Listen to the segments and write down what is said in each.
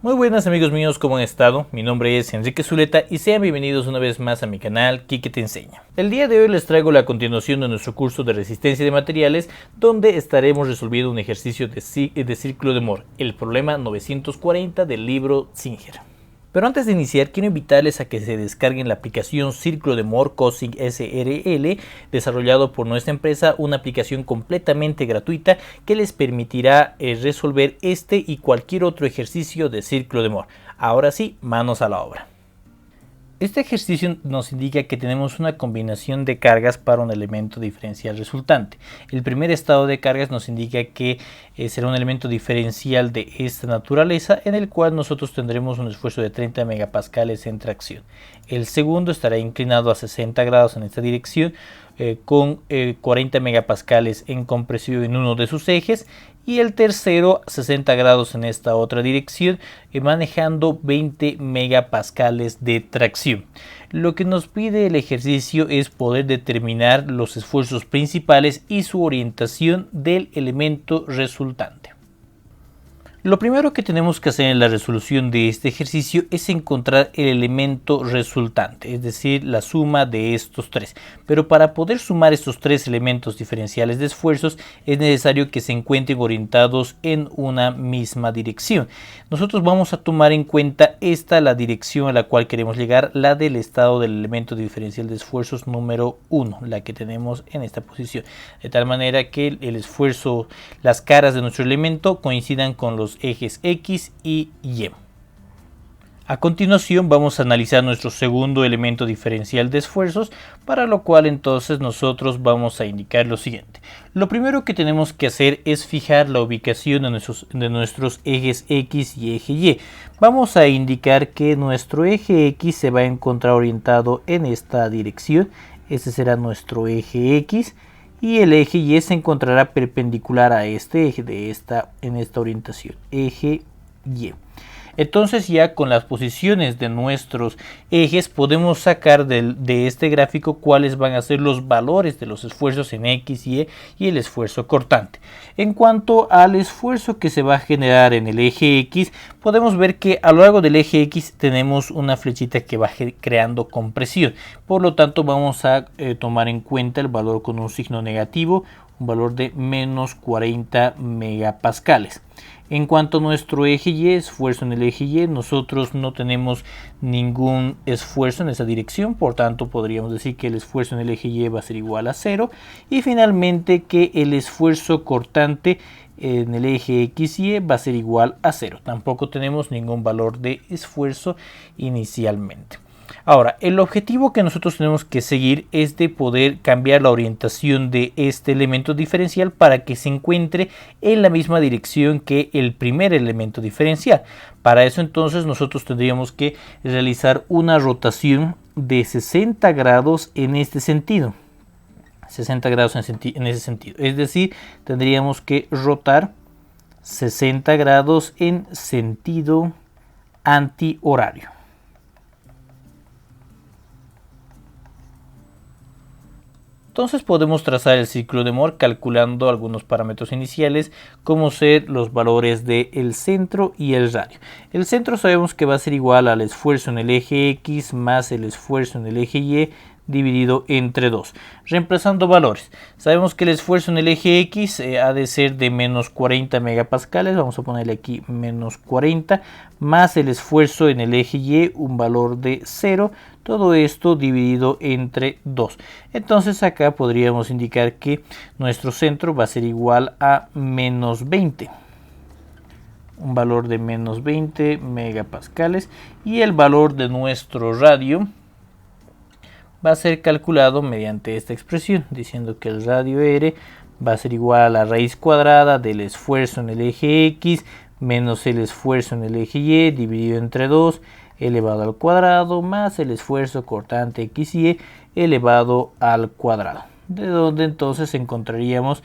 Muy buenas amigos míos, ¿cómo han estado? Mi nombre es Enrique Zuleta y sean bienvenidos una vez más a mi canal Quique Te Enseña. El día de hoy les traigo la continuación de nuestro curso de resistencia de materiales, donde estaremos resolviendo un ejercicio de círculo de Mohr, el problema 940 del libro Singer. Pero antes de iniciar, quiero invitarles a que se descarguen la aplicación Círculo de Mohr Cosig SRL, desarrollado por nuestra empresa, una aplicación completamente gratuita que les permitirá resolver este y cualquier otro ejercicio de Círculo de Mohr. Ahora sí, manos a la obra. Este ejercicio nos indica que tenemos una combinación de cargas para un elemento diferencial resultante. El primer estado de cargas nos indica que será un elemento diferencial de esta naturaleza, en el cual nosotros tendremos un esfuerzo de 30 megapascales en tracción. El segundo estará inclinado a 60 grados en esta dirección, con 40 megapascales en compresión en uno de sus ejes, y el tercero 60 grados en esta otra dirección, manejando 20 megapascales de tracción. Lo que nos pide el ejercicio es poder determinar los esfuerzos principales y su orientación del elemento resultante. Lo primero que tenemos que hacer en la resolución de este ejercicio es encontrar el elemento resultante, es decir, la suma de estos tres. Pero para poder sumar estos tres elementos diferenciales de esfuerzos es necesario que se encuentren orientados en una misma dirección. Nosotros vamos a tomar en cuenta la dirección a la cual queremos llegar, la del estado del elemento diferencial de esfuerzos número 1, la que tenemos en esta posición. De tal manera que el esfuerzo, las caras de nuestro elemento coincidan con los ejes X y Y. A continuación vamos a analizar nuestro segundo elemento diferencial de esfuerzos, para lo cual entonces nosotros vamos a indicar lo siguiente. Lo primero que tenemos que hacer es fijar la ubicación de nuestros ejes X y eje Y. Vamos a indicar que nuestro eje X se va a encontrar orientado en esta dirección, este será nuestro eje X, y el eje Y se encontrará perpendicular a este eje en esta orientación, eje Y. Entonces ya con las posiciones de nuestros ejes podemos sacar de este gráfico cuáles van a ser los valores de los esfuerzos en X y el esfuerzo cortante. En cuanto al esfuerzo que se va a generar en el eje X, podemos ver que a lo largo del eje X tenemos una flechita que va creando compresión. Por lo tanto vamos a tomar en cuenta el valor con un signo negativo, un valor de menos 40 megapascales. En cuanto a nuestro eje Y, esfuerzo en el eje Y, nosotros no tenemos ningún esfuerzo en esa dirección, por tanto podríamos decir que el esfuerzo en el eje Y va a ser igual a 0, y finalmente que el esfuerzo cortante en el eje X y Y va a ser igual a 0. Tampoco tenemos ningún valor de esfuerzo inicialmente. Ahora, el objetivo que nosotros tenemos que seguir es de poder cambiar la orientación de este elemento diferencial para que se encuentre en la misma dirección que el primer elemento diferencial. Para eso entonces nosotros tendríamos que realizar una rotación de 60 grados en este sentido. 60 grados en ese sentido. Es decir, tendríamos que rotar 60 grados en sentido antihorario. Entonces podemos trazar el círculo de Mohr calculando algunos parámetros iniciales, como ser los valores del centro y el radio. El centro sabemos que va a ser igual al esfuerzo en el eje X más el esfuerzo en el eje Y dividido entre 2. Reemplazando valores, sabemos que el esfuerzo en el eje X ha de ser de menos 40 megapascales, vamos a ponerle aquí menos 40, más el esfuerzo en el eje Y, un valor de 0, todo esto dividido entre 2. Entonces acá podríamos indicar que nuestro centro va a ser igual a menos 20. Un valor de menos 20 megapascales, y el valor de nuestro radio va a ser calculado mediante esta expresión, diciendo que el radio R va a ser igual a la raíz cuadrada del esfuerzo en el eje X menos el esfuerzo en el eje Y dividido entre 2 elevado al cuadrado más el esfuerzo cortante X y Y elevado al cuadrado. De donde entonces encontraríamos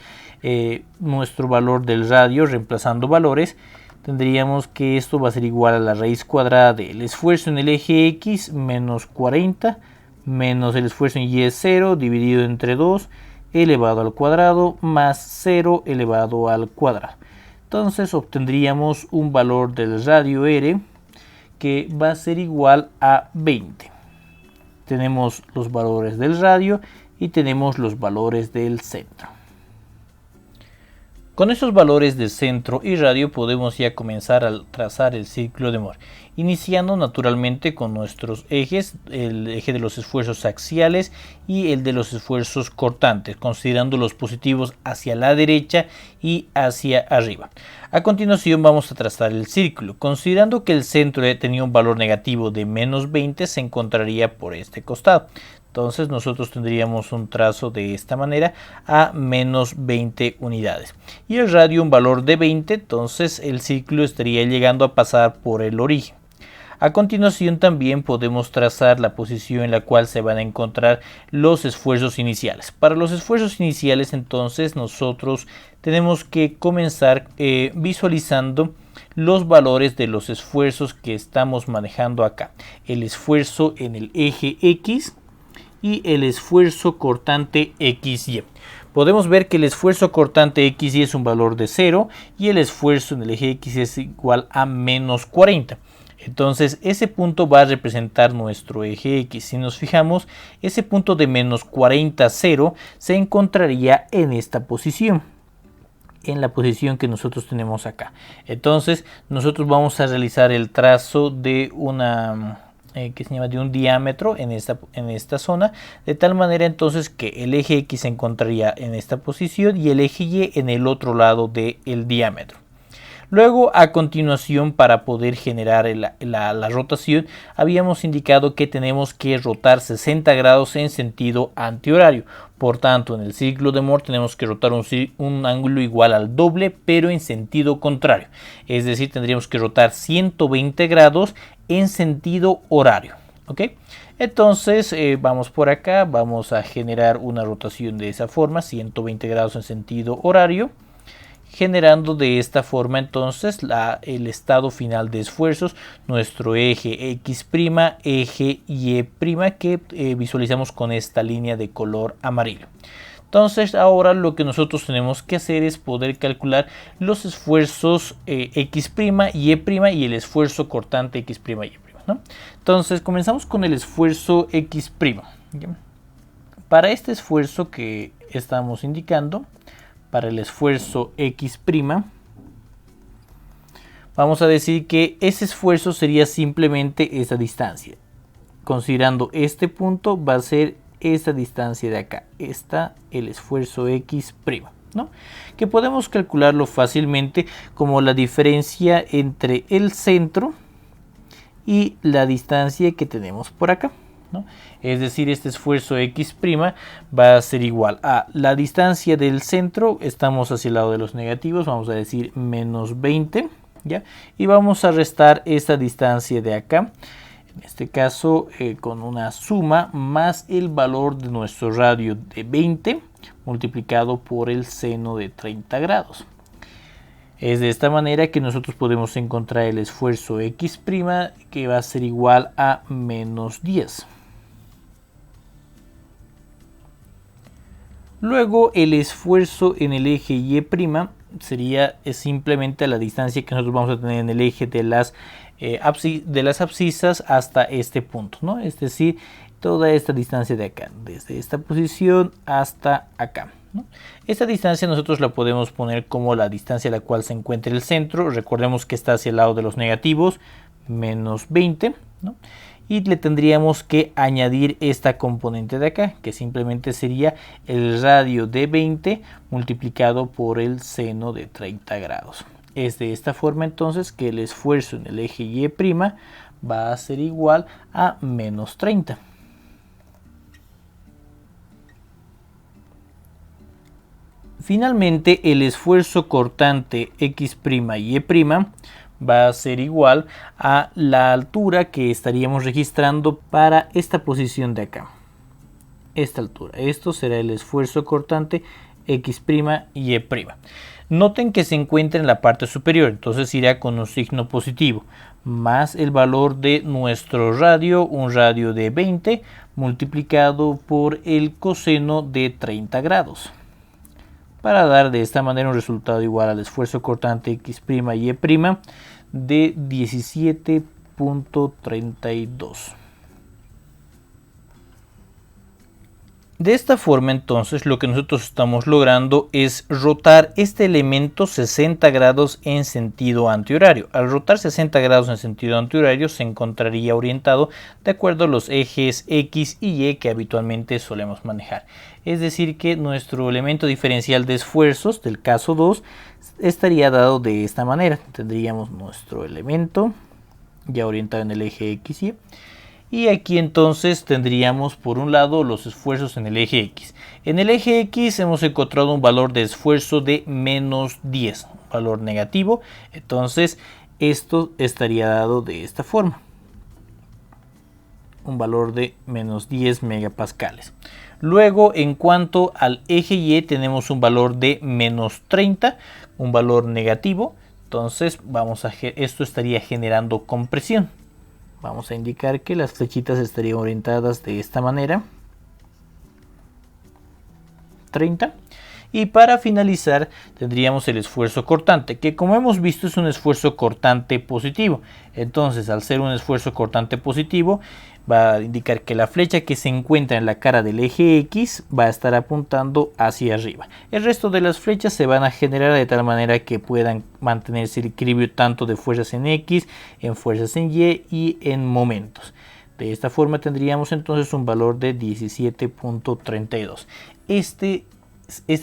nuestro valor del radio. Reemplazando valores, tendríamos que esto va a ser igual a la raíz cuadrada del esfuerzo en el eje X menos 40 menos el esfuerzo en Y es 0 dividido entre 2 elevado al cuadrado más 0 elevado al cuadrado. Entonces obtendríamos un valor del radio R que va a ser igual a 20. Tenemos los valores del radio y tenemos los valores del centro. Con esos valores de centro y radio podemos ya comenzar a trazar el círculo de Mohr, iniciando naturalmente con nuestros ejes, el eje de los esfuerzos axiales y el de los esfuerzos cortantes, considerando los positivos hacia la derecha y hacia arriba. A continuación vamos a trazar el círculo, considerando que el centro tenía un valor negativo de menos 20, se encontraría por este costado. Entonces nosotros tendríamos un trazo de esta manera a menos 20 unidades. Y el radio un valor de 20, entonces el círculo estaría llegando a pasar por el origen. A continuación también podemos trazar la posición en la cual se van a encontrar los esfuerzos iniciales. Para los esfuerzos iniciales entonces nosotros tenemos que comenzar visualizando los valores de los esfuerzos que estamos manejando acá. El esfuerzo en el eje X y el esfuerzo cortante XY. Podemos ver que el esfuerzo cortante XY es un valor de 0 y el esfuerzo en el eje X es igual a menos 40. Entonces ese punto va a representar nuestro eje X. Si nos fijamos, ese punto de menos 40, 0 se encontraría en esta posición, en la posición que nosotros tenemos acá. Entonces nosotros vamos a realizar el trazo de una que se llama de un diámetro en esta zona, de tal manera entonces que el eje X se encontraría en esta posición y el eje Y en el otro lado del diámetro. Luego, a continuación, para poder generar la rotación, habíamos indicado que tenemos que rotar 60 grados en sentido antihorario. Por tanto, en el círculo de Mohr tenemos que rotar un ángulo igual al doble, pero en sentido contrario. Es decir, tendríamos que rotar 120 grados en sentido horario. ¿Ok? Entonces, vamos por acá, vamos a generar una rotación de esa forma, 120 grados en sentido horario, generando de esta forma entonces el estado final de esfuerzos, nuestro eje X', eje Y', que visualizamos con esta línea de color amarillo. Entonces ahora lo que nosotros tenemos que hacer es poder calcular los esfuerzos X', Y' y el esfuerzo cortante X', Y', ¿no? Entonces comenzamos con el esfuerzo X'. Para este esfuerzo que estamos indicando, para el esfuerzo X', vamos a decir que ese esfuerzo sería simplemente esa distancia. Considerando este punto, va a ser esta distancia de acá. Está el esfuerzo X', ¿no? Que podemos calcularlo fácilmente como la diferencia entre el centro y la distancia que tenemos por acá, ¿no? Es decir, este esfuerzo X' va a ser igual a la distancia del centro, estamos hacia el lado de los negativos, vamos a decir menos 20, ¿ya? Y vamos a restar esta distancia de acá, en este caso con una suma más el valor de nuestro radio de 20 multiplicado por el seno de 30 grados. Es de esta manera que nosotros podemos encontrar el esfuerzo X' que va a ser igual a menos 10. Luego el esfuerzo en el eje Y' sería simplemente la distancia que nosotros vamos a tener en el eje de las abscisas hasta este punto, ¿no? Es decir, toda esta distancia de acá, desde esta posición hasta acá, ¿no? Esta distancia nosotros la podemos poner como la distancia a la cual se encuentra el centro. Recordemos que está hacia el lado de los negativos, menos 20, ¿no? Y le tendríamos que añadir esta componente de acá, que simplemente sería el radio de 20 multiplicado por el seno de 30 grados. Es de esta forma entonces que el esfuerzo en el eje Y' va a ser igual a menos 30. Finalmente, el esfuerzo cortante X' y Y' va a ser igual a la altura que estaríamos registrando para esta posición de acá. Esta altura. Esto será el esfuerzo cortante X' y Y'. Noten que se encuentra en la parte superior, entonces irá con un signo positivo, más el valor de nuestro radio, un radio de 20, multiplicado por el coseno de 30 grados. Para dar de esta manera un resultado igual al esfuerzo cortante X' y Y' de 17.5 17.32. De esta forma, entonces, lo que nosotros estamos logrando es rotar este elemento 60 grados en sentido antihorario. Al rotar 60 grados en sentido antihorario se encontraría orientado de acuerdo a los ejes X y Y que habitualmente solemos manejar. Es decir, que nuestro elemento diferencial de esfuerzos del caso 2 estaría dado de esta manera. Tendríamos nuestro elemento ya orientado en el eje X y Y. Y aquí entonces tendríamos por un lado los esfuerzos en el eje X. En el eje X hemos encontrado un valor de esfuerzo de menos 10, un valor negativo. Entonces esto estaría dado de esta forma. Un valor de menos 10 megapascales. Luego, en cuanto al eje Y, tenemos un valor de menos 30, un valor negativo. Entonces esto estaría generando compresión. Vamos a indicar que las flechitas estarían orientadas de esta manera. 30. Y para finalizar tendríamos el esfuerzo cortante, que como hemos visto es un esfuerzo cortante positivo. Entonces, al ser un esfuerzo cortante positivo, va a indicar que la flecha que se encuentra en la cara del eje X va a estar apuntando hacia arriba. El resto de las flechas se van a generar de tal manera que puedan mantenerse el equilibrio tanto de fuerzas en X, en fuerzas en Y y en momentos. De esta forma tendríamos entonces un valor de 17.32. Este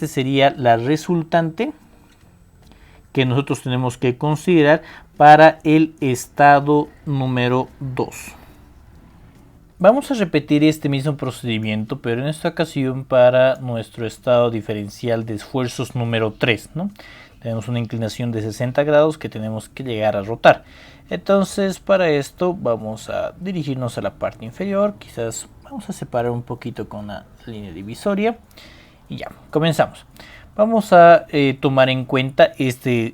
sería la resultante que nosotros tenemos que considerar para el estado número 2. Vamos a repetir este mismo procedimiento, pero en esta ocasión para nuestro estado diferencial de esfuerzos número 3, ¿no? Tenemos una inclinación de 60 grados que tenemos que llegar a rotar. Entonces, para esto vamos a dirigirnos a la parte inferior. Quizás vamos a separar un poquito con la línea divisoria. Y ya, comenzamos. Vamos a tomar en cuenta este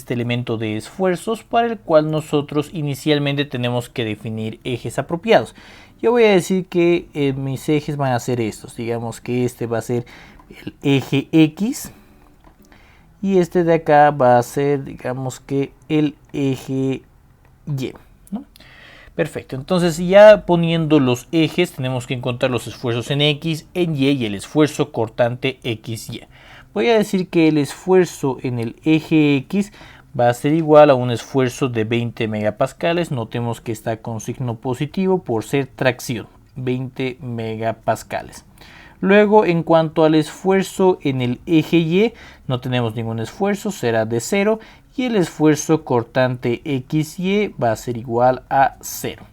elemento de esfuerzos para el cual nosotros inicialmente tenemos que definir ejes apropiados. Yo voy a decir que mis ejes van a ser estos. Digamos que este va a ser el eje X y este de acá va a ser, digamos que el eje Y, ¿no? Perfecto, entonces ya poniendo los ejes tenemos que encontrar los esfuerzos en X, en Y el esfuerzo cortante XY. Voy a decir que el esfuerzo en el eje X va a ser igual a un esfuerzo de 20 megapascales. Notemos que está con signo positivo por ser tracción, 20 megapascales. Luego, en cuanto al esfuerzo en el eje Y, no tenemos ningún esfuerzo, será de 0. Y el esfuerzo cortante XY va a ser igual a 0.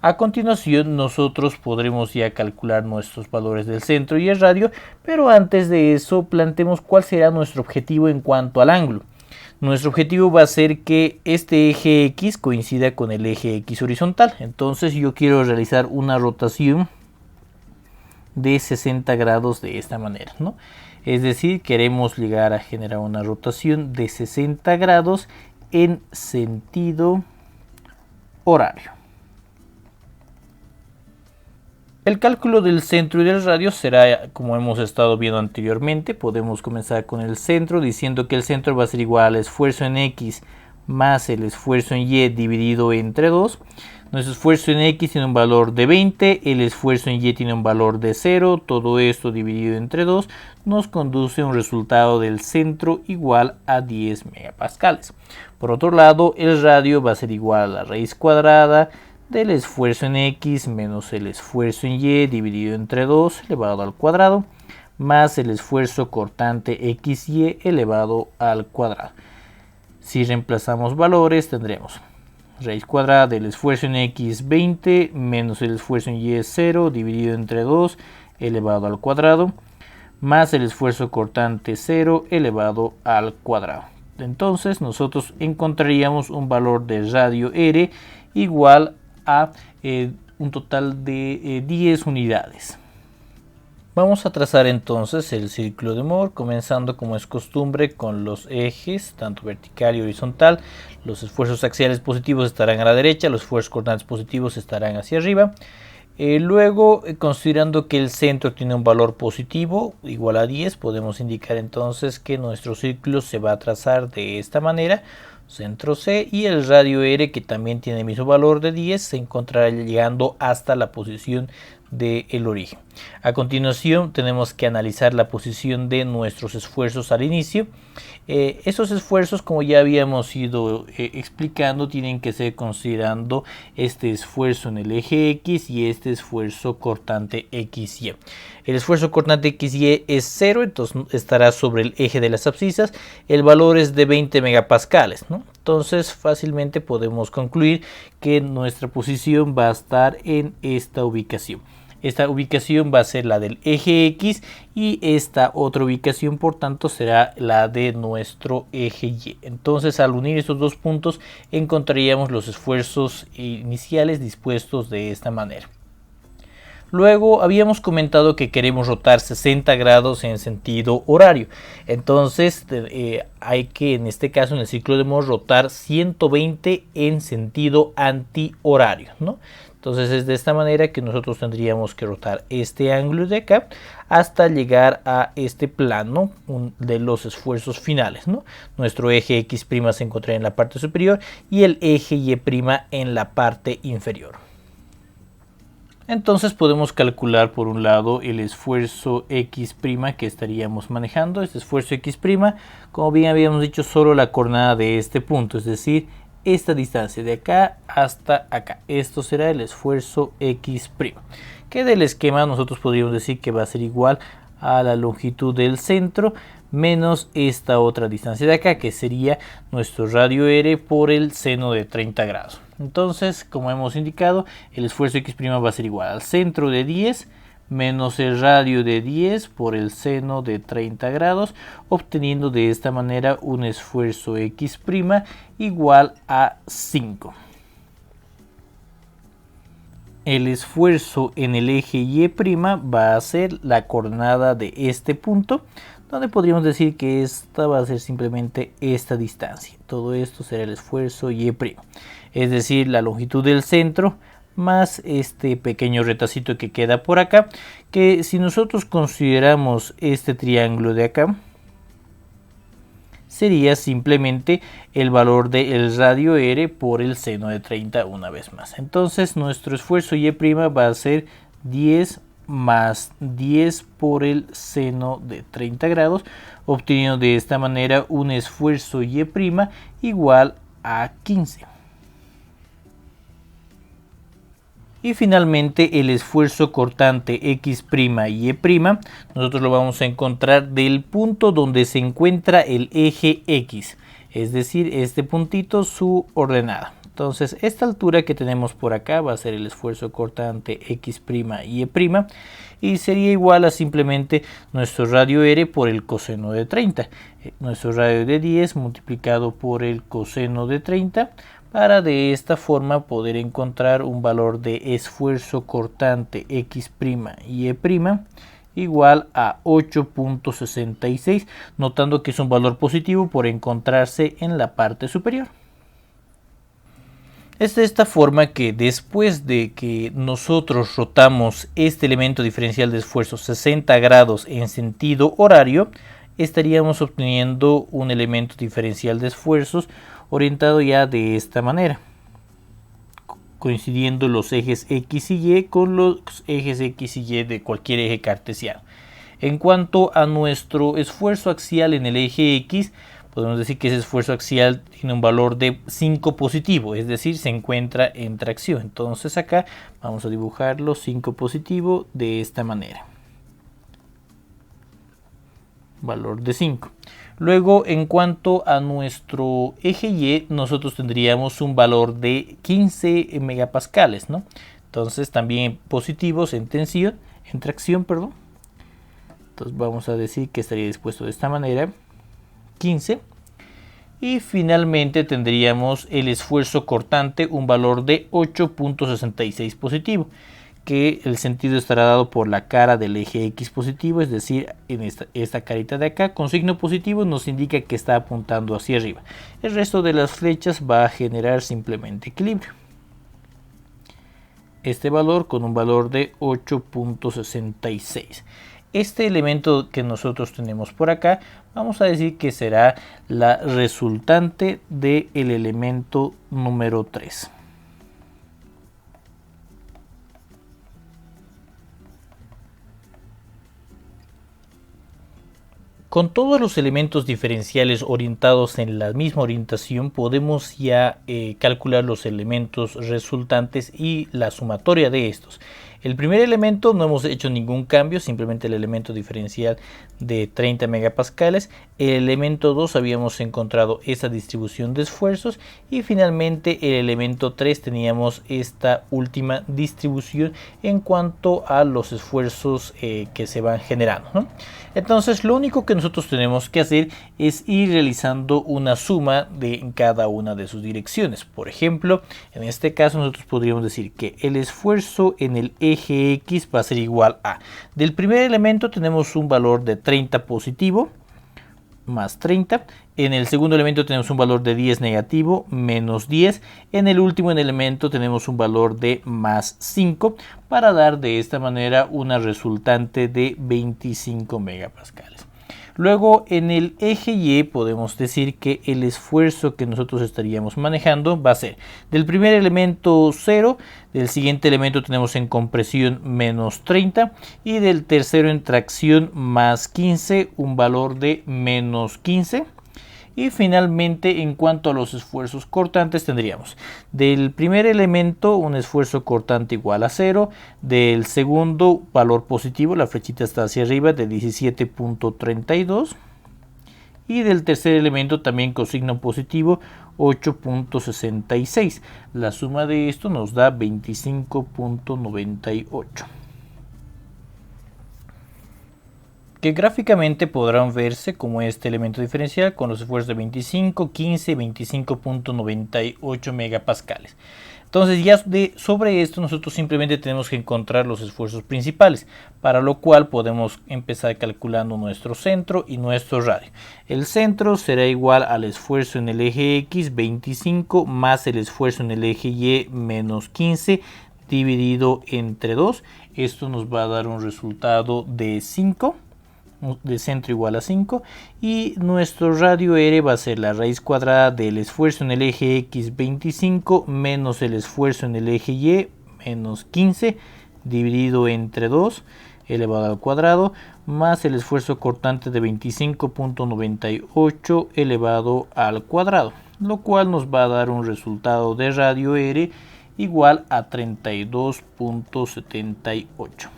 A continuación nosotros podremos ya calcular nuestros valores del centro y el radio, pero antes de eso planteemos cuál será nuestro objetivo en cuanto al ángulo. Nuestro objetivo va a ser que este eje X coincida con el eje X horizontal. Entonces yo quiero realizar una rotación de 60 grados de esta manera, ¿no? Es decir, queremos llegar a generar una rotación de 60 grados en sentido horario. El cálculo del centro y del radio será como hemos estado viendo anteriormente. Podemos comenzar con el centro diciendo que el centro va a ser igual al esfuerzo en X más el esfuerzo en Y dividido entre 2. Nuestro esfuerzo en X tiene un valor de 20, el esfuerzo en Y tiene un valor de 0, todo esto dividido entre 2 nos conduce a un resultado del centro igual a 10 megapascales. Por otro lado, el radio va a ser igual a la raíz cuadrada del esfuerzo en X menos el esfuerzo en Y dividido entre 2 elevado al cuadrado más el esfuerzo cortante XY elevado al cuadrado. Si reemplazamos valores tendremos raíz cuadrada del esfuerzo en X 20 menos el esfuerzo en Y 0 dividido entre 2 elevado al cuadrado más el esfuerzo cortante 0 elevado al cuadrado. Entonces nosotros encontraríamos un valor de radio R igual a un total de 10 unidades. Vamos a trazar entonces el círculo de Moore, comenzando como es costumbre con los ejes, tanto vertical y horizontal. Los esfuerzos axiales positivos estarán a la derecha, los esfuerzos cortantes positivos estarán hacia arriba. Luego, considerando que el centro tiene un valor positivo igual a 10, podemos indicar entonces que nuestro círculo se va a trazar de esta manera. centro C, y el radio R, que también tiene el mismo valor de 10, se encontrará llegando hasta la posición del origen. A continuación tenemos que analizar la posición de nuestros esfuerzos al inicio. Estos esfuerzos, como ya habíamos ido explicando, tienen que ser considerando este esfuerzo en el eje X y este esfuerzo cortante XY. El esfuerzo cortante XY es 0, entonces estará sobre el eje de las abscisas. El valor es de 20 megapascales, ¿no? Entonces fácilmente podemos concluir que nuestra posición va a estar en esta ubicación. Esta ubicación va a ser la del eje X y esta otra ubicación, por tanto, será la de nuestro eje Y. Entonces, al unir estos dos puntos, encontraríamos los esfuerzos iniciales dispuestos de esta manera. Luego habíamos comentado que queremos rotar 60 grados en sentido horario. Entonces hay que, en este caso, en el ciclo de Moore, rotar 120 en sentido antihorario, ¿no? Entonces es de esta manera que nosotros tendríamos que rotar este ángulo de acá hasta llegar a este plano de los esfuerzos finales, ¿no? Nuestro eje X' se encontraría en la parte superior y el eje Y' en la parte inferior. Entonces podemos calcular por un lado el esfuerzo X' que estaríamos manejando. Este esfuerzo X', como bien habíamos dicho, solo la coordenada de este punto, es decir, esta distancia de acá hasta acá. Esto será el esfuerzo X', que del esquema nosotros podríamos decir que va a ser igual a la longitud del centro menos esta otra distancia de acá, que sería nuestro radio R por el seno de 30 grados. Entonces, como hemos indicado, el esfuerzo X' va a ser igual al centro de 10 menos el radio de 10 por el seno de 30 grados, obteniendo de esta manera un esfuerzo X' igual a 5. El esfuerzo en el eje Y' va a ser la coordenada de este punto, donde podríamos decir que esta va a ser simplemente esta distancia. Todo esto será el esfuerzo Y', es decir, la longitud del centro más este pequeño retacito que queda por acá, que si nosotros consideramos este triángulo de acá, sería simplemente el valor del radio R por el seno de 30 una vez más. Entonces nuestro esfuerzo Y' va a ser 10 más 10 por el seno de 30 grados, obteniendo de esta manera un esfuerzo Y' igual a 15. Y finalmente el esfuerzo cortante X' y Y', nosotros lo vamos a encontrar del punto donde se encuentra el eje X, es decir, este puntito, su ordenada. Entonces esta altura que tenemos por acá va a ser el esfuerzo cortante X' y Y', y sería igual a simplemente nuestro radio R por el coseno de 30. Nuestro radio de 10 multiplicado por el coseno de 30, para de esta forma poder encontrar un valor de esfuerzo cortante X' y Y' igual a 8.66, notando que es un valor positivo por encontrarse en la parte superior. Es de esta forma que después de que nosotros rotamos este elemento diferencial de esfuerzo 60 grados en sentido horario, estaríamos obteniendo un elemento diferencial de esfuerzos orientado ya de esta manera, coincidiendo los ejes X y Y con los ejes X y Y de cualquier eje cartesiano. En cuanto a nuestro esfuerzo axial en el eje X, podemos decir que ese esfuerzo axial tiene un valor de 5 positivo, es decir, se encuentra en tracción. Entonces acá vamos a dibujarlo 5 positivo de esta manera. Valor de 5. Luego, en cuanto a nuestro eje Y, nosotros tendríamos un valor de 15 megapascales, ¿no? Entonces también positivos en tracción, perdón. Entonces vamos a decir que estaría dispuesto de esta manera, 15. Y finalmente tendríamos el esfuerzo cortante, un valor de 8.66 positivo, que el sentido estará dado por la cara del eje X positivo, es decir, en esta carita de acá, con signo positivo nos indica que está apuntando hacia arriba. El resto de las flechas va a generar simplemente equilibrio. Este valor con un valor de 8.66. este elemento que nosotros tenemos por acá, vamos a decir que será la resultante del elemento número 3. Con todos los elementos diferenciales orientados en la misma orientación, podemos ya calcular los elementos resultantes y la sumatoria de estos. El primer elemento no hemos hecho ningún cambio, simplemente el elemento diferencial de 30 megapascales. El elemento 2 habíamos encontrado esa distribución de esfuerzos y finalmente el elemento 3 teníamos esta última distribución en cuanto a los esfuerzos que se van generando, ¿no? Entonces lo único que nosotros tenemos que hacer es ir realizando una suma de cada una de sus direcciones. Por ejemplo, en este caso nosotros podríamos decir que el esfuerzo en el eje X va a ser igual a, del primer elemento tenemos un valor de 30 positivo, más 30. En el segundo elemento tenemos un valor de 10 negativo, menos 10. En el último elemento tenemos un valor de más 5 para dar de esta manera una resultante de 25 megapascales. Luego en el eje Y podemos decir que el esfuerzo que nosotros estaríamos manejando va a ser del primer elemento 0, del siguiente elemento tenemos en compresión menos 30 y del tercero en tracción más 15, un valor de menos 15. Y finalmente, en cuanto a los esfuerzos cortantes, tendríamos del primer elemento un esfuerzo cortante igual a 0, del segundo valor positivo, la flechita está hacia arriba, de 17.32, y del tercer elemento también con signo positivo, 8.66. La suma de esto nos da 25.98. Que gráficamente podrán verse como este elemento diferencial con los esfuerzos de 25, 15 y 25.98 megapascales. Entonces ya sobre esto nosotros simplemente tenemos que encontrar los esfuerzos principales, para lo cual podemos empezar calculando nuestro centro y nuestro radio. El centro será igual al esfuerzo en el eje X, 25, más el esfuerzo en el eje Y, menos 15, dividido entre 2. Esto nos va a dar un resultado de 5. De centro igual a 5, y nuestro radio R va a ser la raíz cuadrada del esfuerzo en el eje X, 25, menos el esfuerzo en el eje Y, menos 15, dividido entre 2 elevado al cuadrado, más el esfuerzo cortante de 25.98 elevado al cuadrado, lo cual nos va a dar un resultado de radio R igual a 32.78.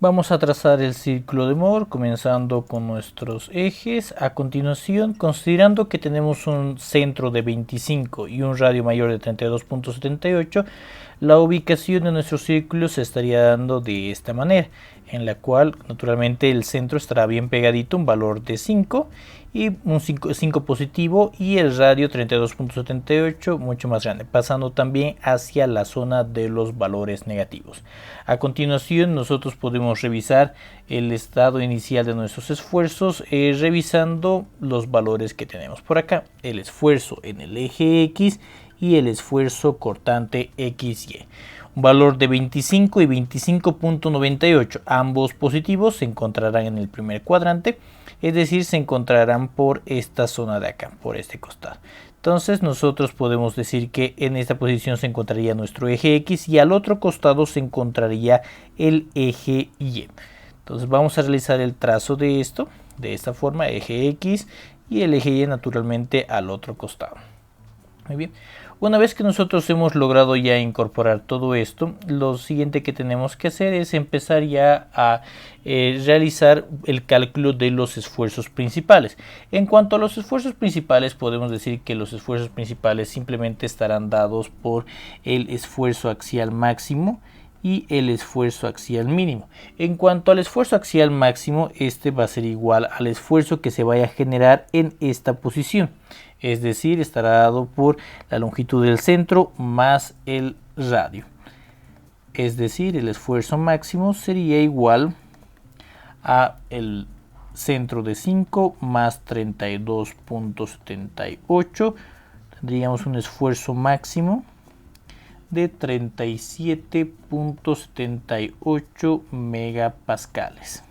Vamos a trazar el círculo de Mohr comenzando con nuestros ejes. A continuación, considerando que tenemos un centro de 25 y un radio mayor de 32.78, la ubicación de nuestro círculo se estaría dando de esta manera, en la cual naturalmente el centro estará bien pegadito, un valor de 5 y un 5 positivo, y el radio 32.78 mucho más grande, pasando también hacia la zona de los valores negativos. A continuación nosotros podemos revisar el estado inicial de nuestros esfuerzos revisando los valores que tenemos por acá, el esfuerzo en el eje X y el esfuerzo cortante XY. Un valor de 25 y 25.98, ambos positivos, se encontrarán en el primer cuadrante, es decir, se encontrarán por esta zona de acá, por este costado. Entonces nosotros podemos decir que en esta posición se encontraría nuestro eje X y al otro costado se encontraría el eje Y. Entonces vamos a realizar el trazo de esto, de esta forma, eje X y el eje Y naturalmente al otro costado. Muy bien. Una vez que nosotros hemos logrado ya incorporar todo esto, lo siguiente que tenemos que hacer es empezar ya a realizar el cálculo de los esfuerzos principales. En cuanto a los esfuerzos principales, podemos decir que los esfuerzos principales simplemente estarán dados por el esfuerzo axial máximo y el esfuerzo axial mínimo. En cuanto al esfuerzo axial máximo, este va a ser igual al esfuerzo que se vaya a generar en esta posición. Es decir, estará dado por la longitud del centro más el radio. Es decir, el esfuerzo máximo sería igual a el centro de 5 más 32.78. Tendríamos un esfuerzo máximo de 37.78 megapascales.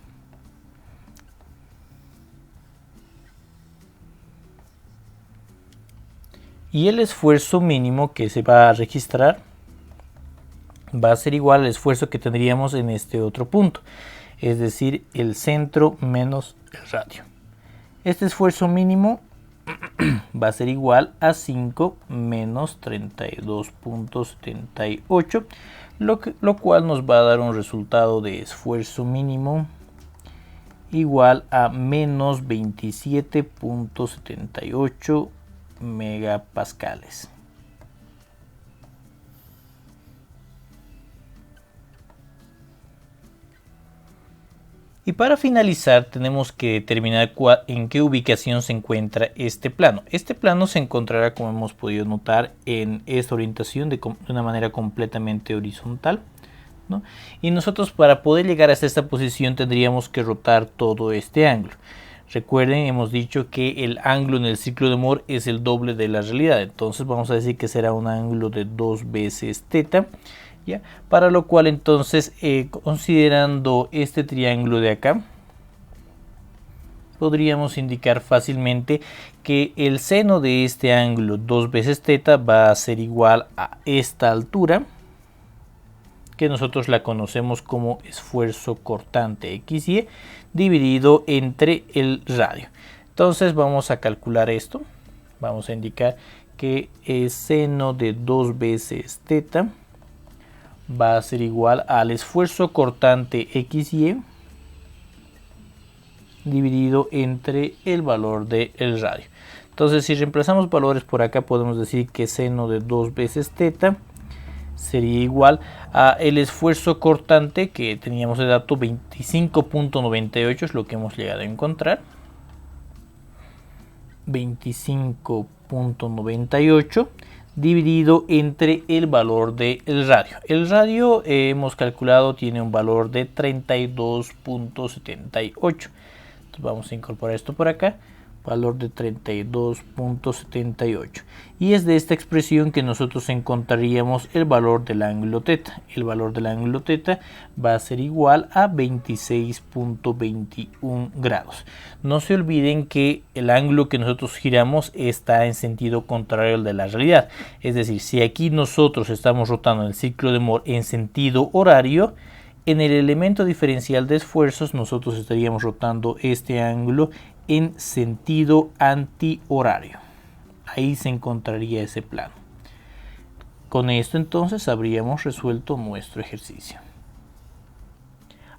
Y el esfuerzo mínimo que se va a registrar va a ser igual al esfuerzo que tendríamos en este otro punto, es decir, el centro menos el radio. Este esfuerzo mínimo va a ser igual a 5 menos 32.78, lo cual nos va a dar un resultado de esfuerzo mínimo igual a menos 27.78 megapascales. Y para finalizar tenemos que determinar en qué ubicación se encuentra este plano. Este plano se encontrará, como hemos podido notar, en esta orientación de una manera completamente horizontal, ¿no? Y nosotros, para poder llegar hasta esta posición, tendríamos que rotar todo este ángulo. Recuerden, hemos dicho que el ángulo en el ciclo de Moore es el doble de la realidad. Entonces vamos a decir que será un ángulo de 2 veces θ. ¿Ya? Para lo cual entonces, considerando este triángulo de acá, podríamos indicar fácilmente que el seno de este ángulo 2 veces θ va a ser igual a esta altura, que nosotros la conocemos como esfuerzo cortante XY, dividido entre el radio. Entonces vamos a calcular esto. Vamos a indicar que el seno de 2 veces θ va a ser igual al esfuerzo cortante XY dividido entre el valor del radio. Entonces, si reemplazamos valores por acá, podemos decir que seno de 2 veces θ sería igual a el esfuerzo cortante, que teníamos de dato 25.98, es lo que hemos llegado a encontrar. 25.98 dividido entre el valor del radio. El radio, hemos calculado, tiene un valor de 32.78. Entonces vamos a incorporar esto por acá, valor de 32.78. Y es de esta expresión que nosotros encontraríamos el valor del ángulo θ. El valor del ángulo θ va a ser igual a 26.21 grados. No se olviden que el ángulo que nosotros giramos está en sentido contrario al de la realidad. Es decir, si aquí nosotros estamos rotando el ciclo de Moore en sentido horario, en el elemento diferencial de esfuerzos nosotros estaríamos rotando este ángulo en sentido antihorario. Ahí se encontraría ese plano. Con esto entonces habríamos resuelto nuestro ejercicio.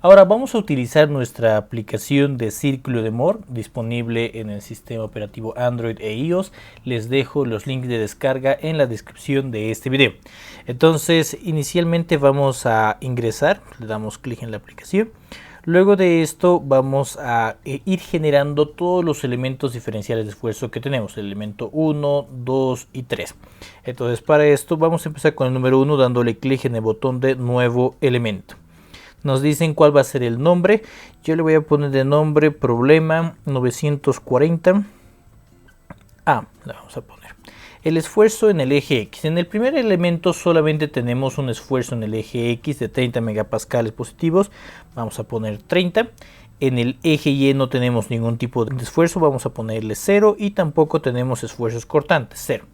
Ahora vamos a utilizar nuestra aplicación de círculo de Moore, disponible en el sistema operativo Android e iOS. Les dejo los links de descarga en la descripción de este video. Entonces, inicialmente vamos a ingresar, le damos clic en la aplicación. Luego de esto vamos a ir generando todos los elementos diferenciales de esfuerzo que tenemos, el elemento 1, 2 y 3. Entonces, para esto vamos a empezar con el número 1 dándole clic en el botón de nuevo elemento. Nos dicen cuál va a ser el nombre. Yo le voy a poner de nombre problema 940A. Le vamos a poner el esfuerzo en el eje X. En el primer elemento solamente tenemos un esfuerzo en el eje X de 30 megapascales positivos. Vamos a poner 30. En el eje Y no tenemos ningún tipo de esfuerzo. Vamos a ponerle 0 y tampoco tenemos esfuerzos cortantes, 0.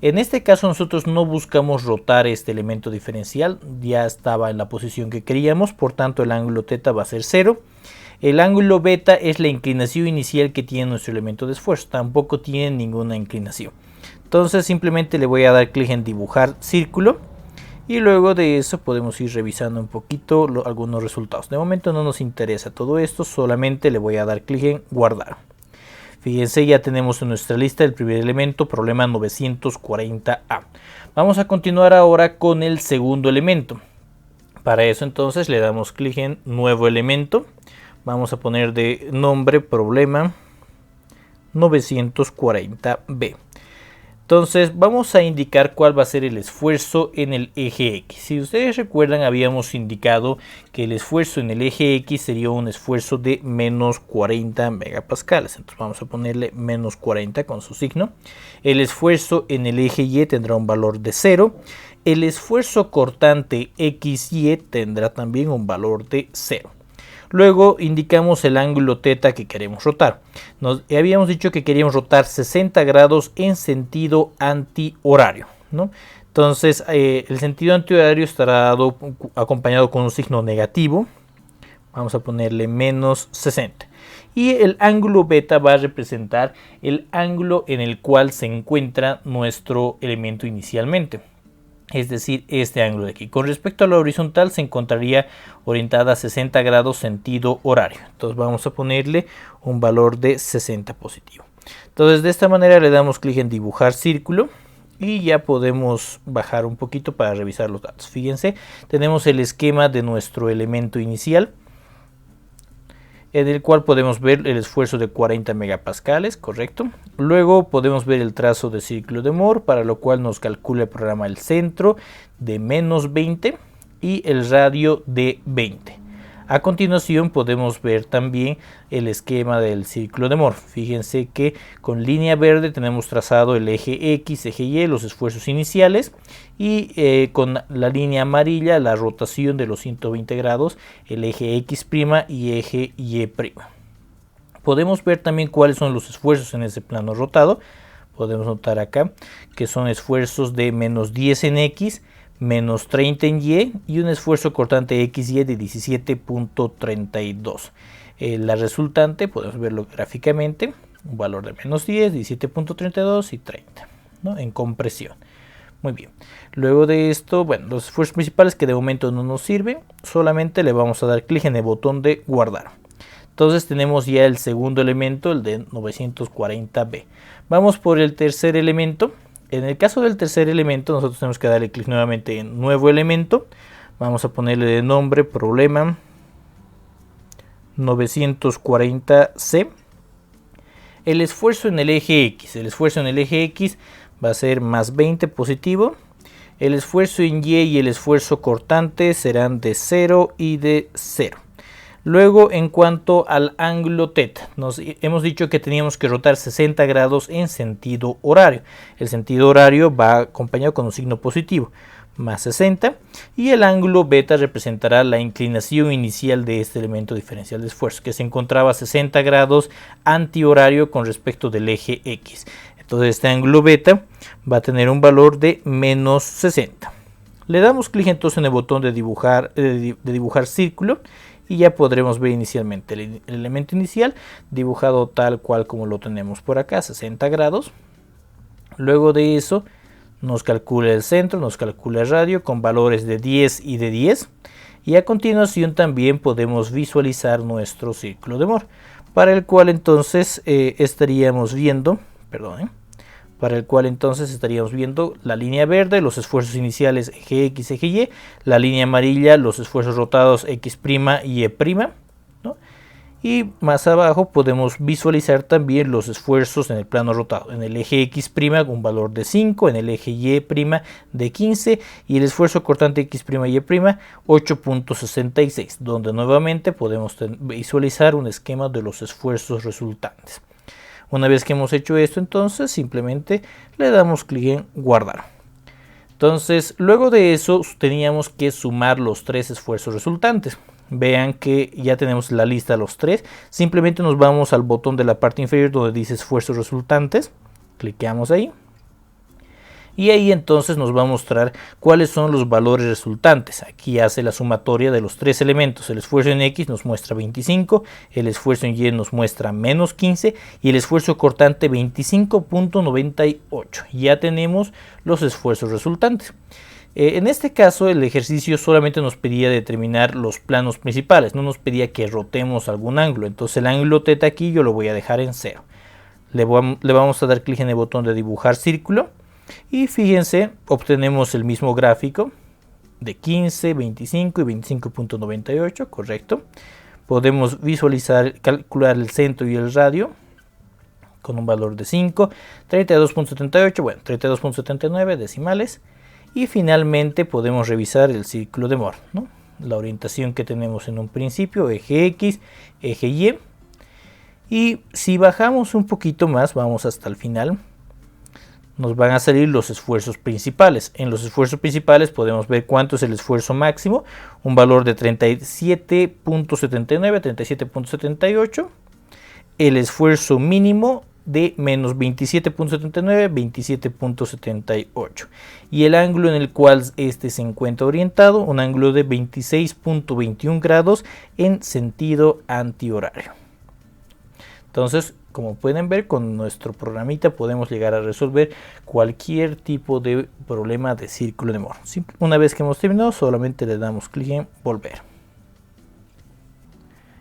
En este caso nosotros no buscamos rotar este elemento diferencial, ya estaba en la posición que queríamos, por tanto el ángulo θ va a ser 0. El ángulo beta es la inclinación inicial que tiene nuestro elemento de esfuerzo, tampoco tiene ninguna inclinación. Entonces simplemente le voy a dar clic en dibujar círculo y luego de eso podemos ir revisando un poquito algunos resultados. De momento no nos interesa todo esto, solamente le voy a dar clic en guardar. Fíjense, ya tenemos en nuestra lista el primer elemento, problema 940A. Vamos a continuar ahora con el segundo elemento. Para eso entonces le damos clic en nuevo elemento. Vamos a poner de nombre problema 940B. Entonces vamos a indicar cuál va a ser el esfuerzo en el eje X. Si ustedes recuerdan, habíamos indicado que el esfuerzo en el eje X sería un esfuerzo de menos 40 megapascales. Entonces vamos a ponerle menos 40 con su signo. El esfuerzo en el eje Y tendrá un valor de 0. el esfuerzo cortante XY tendrá también un valor de 0. Luego indicamos el ángulo θ que queremos rotar. Habíamos dicho que queríamos rotar 60 grados en sentido antihorario, ¿no? Entonces el sentido antihorario estará acompañado con un signo negativo. Vamos a ponerle menos 60. Y el ángulo beta va a representar el ángulo en el cual se encuentra nuestro elemento inicialmente. Es decir, este ángulo de aquí. Con respecto a la horizontal se encontraría orientada a 60 grados sentido horario. Entonces vamos a ponerle un valor de 60 positivo. Entonces de esta manera le damos clic en dibujar círculo. Y ya podemos bajar un poquito para revisar los datos. Fíjense, tenemos el esquema de nuestro elemento inicial, en el cual podemos ver el esfuerzo de 40 megapascales, correcto. Luego podemos ver el trazo de círculo de Moore, para lo cual nos calcula el programa el centro de menos 20 y el radio de 20. A continuación podemos ver también el esquema del círculo de Moore. Fíjense que con línea verde tenemos trazado el eje X, eje Y, los esfuerzos iniciales, y con la línea amarilla la rotación de los 120 grados, el eje X' y eje Y'. Podemos ver también cuáles son los esfuerzos en ese plano rotado. Podemos notar acá que son esfuerzos de menos 10 en X, menos 30 en y un esfuerzo cortante XY de 17.32. La resultante, podemos verlo gráficamente, un valor de menos 10, 17.32 y 30, ¿no? En compresión. Muy bien. Luego de esto, bueno, los esfuerzos principales que de momento no nos sirven, solamente le vamos a dar clic en el botón de guardar. Entonces tenemos ya el segundo elemento, el de 940B. Vamos por el tercer elemento. En el caso del tercer elemento, nosotros tenemos que darle clic nuevamente en nuevo elemento. Vamos a ponerle de nombre problema 940C. El esfuerzo en el eje X. El esfuerzo en el eje X va a ser más 20 positivo. El esfuerzo en Y el esfuerzo cortante serán de 0 y de 0. Luego, en cuanto al ángulo θ, hemos dicho que teníamos que rotar 60 grados en sentido horario. El sentido horario va acompañado con un signo positivo, más 60, y el ángulo beta representará la inclinación inicial de este elemento diferencial de esfuerzo, que se encontraba a 60 grados antihorario con respecto del eje X. Entonces este ángulo beta va a tener un valor de menos 60. Le damos clic entonces en el botón de dibujar círculo, y ya podremos ver inicialmente el elemento inicial dibujado tal cual como lo tenemos por acá, 60 grados. Luego de eso nos calcula el centro, nos calcula el radio con valores de 10 y de 10. Y a continuación también podemos visualizar nuestro círculo de Moore, para el cual entonces estaríamos viendo la línea verde, los esfuerzos iniciales eje X, eje Y, la línea amarilla, los esfuerzos rotados X' y Y', ¿no? Y más abajo podemos visualizar también los esfuerzos en el plano rotado, en el eje X' con un valor de 5, en el eje Y' de 15 y el esfuerzo cortante X' y Y' 8.66, donde nuevamente podemos visualizar un esquema de los esfuerzos resultantes. Una vez que hemos hecho esto, entonces simplemente le damos clic en guardar. Entonces, luego de eso teníamos que sumar los tres esfuerzos resultantes. Vean que ya tenemos la lista de los tres. Simplemente nos vamos al botón de la parte inferior donde dice esfuerzos resultantes. Cliqueamos ahí. Y ahí entonces nos va a mostrar cuáles son los valores resultantes. Aquí hace la sumatoria de los tres elementos. El esfuerzo en X nos muestra 25, el esfuerzo en Y nos muestra menos 15 y el esfuerzo cortante 25.98. Ya tenemos los esfuerzos resultantes. En este caso el ejercicio solamente nos pedía determinar los planos principales, no nos pedía que rotemos algún ángulo. Entonces el ángulo θ aquí yo lo voy a dejar en 0. Le vamos a dar clic en el botón de dibujar círculo. Y fíjense, obtenemos el mismo gráfico de 15, 25 y 25.98, correcto. Podemos visualizar, calcular el centro y el radio con un valor de 5, 32.78, bueno, 32.79 decimales. Y finalmente podemos revisar el círculo de Moore, ¿no? La orientación que tenemos en un principio, eje X, eje Y. Y si bajamos un poquito más, vamos hasta el final, nos van a salir los esfuerzos principales. En los esfuerzos principales podemos ver cuánto es el esfuerzo máximo, un valor de 37.79, 37.78, el esfuerzo mínimo de menos 27.79, 27.78 y el ángulo en el cual este se encuentra orientado, un ángulo de 26.21 grados en sentido antihorario. Entonces, como pueden ver, con nuestro programita podemos llegar a resolver cualquier tipo de problema de círculo de Moore. Una vez que hemos terminado, solamente le damos clic en volver.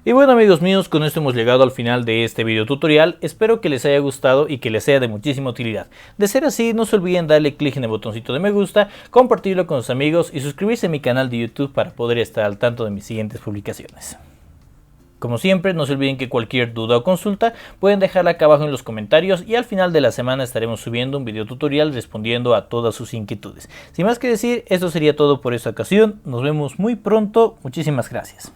Y bueno, amigos míos, con esto hemos llegado al final de este video tutorial. Espero que les haya gustado y que les sea de muchísima utilidad. De ser así, no se olviden darle clic en el botoncito de me gusta, compartirlo con sus amigos y suscribirse a mi canal de YouTube para poder estar al tanto de mis siguientes publicaciones. Como siempre, no se olviden que cualquier duda o consulta pueden dejarla acá abajo en los comentarios y al final de la semana estaremos subiendo un video tutorial respondiendo a todas sus inquietudes. Sin más que decir, esto sería todo por esta ocasión. Nos vemos muy pronto. Muchísimas gracias.